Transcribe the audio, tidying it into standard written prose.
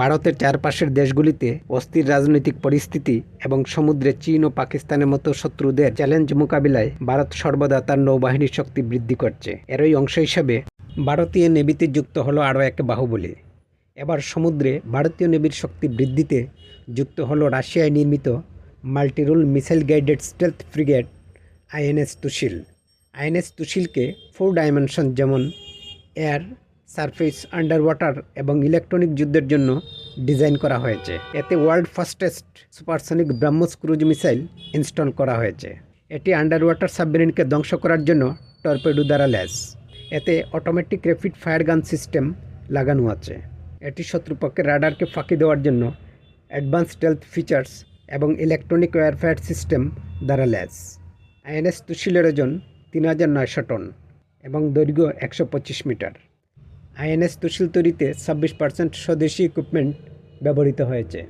ভারতের চারপাশের দেশগুলিতে অস্থির রাজনৈতিক পরিস্থিতি এবং সমুদ্রে চীন ও পাকিস্তানের মতো শত্রুদের চ্যালেঞ্জ মোকাবিলায় ভারত সর্বদা তার নৌবাহিনীর শক্তি বৃদ্ধি করছে। এরই অংশ হিসাবে ভারতীয় নেভিতে যুক্ত হলো আরও এক বাহুবলী। এবার সমুদ্রে ভারতীয় নেভির শক্তি বৃদ্ধিতে যুক্ত হলো রাশিয়ায় নির্মিত multirole missile guided stealth frigate INS Tushil. INS তুশিলকে 4 ডাইমেনশন যেমন এয়ার, সারফেস, আন্ডার ওয়াটার এবং ইলেকট্রনিক যুদ্ধের জন্য ডিজাইন করা হয়েছে। এতে world fastest supersonic BrahMos cruise missile install করা হয়েছে। এটি আন্ডার ওয়াটার সাবমেরিনকে ধ্বংস করার জন্য টর্পেডো দ্বারা ল্যাস। এতে automatic rapid fire gun system লাগানো আছে। এটি শত্রুপক্ষের রাডারকে ফাঁকি দেওয়ার জন্য অ্যাডভান্স স্টেলথ ফিচার্স এবং ইলেকট্রনিক ওয়ারফেয়ার সিস্টেম দ্বারা ল্যাস। আইএনএস তুশিলের ওজন 3900 টন এবং দৈর্ঘ্য 125 মিটার। আইএনএস তুশিল তৈরিতে 26% স্বদেশি ইকুইপমেন্ট ব্যবহৃত হয়েছে।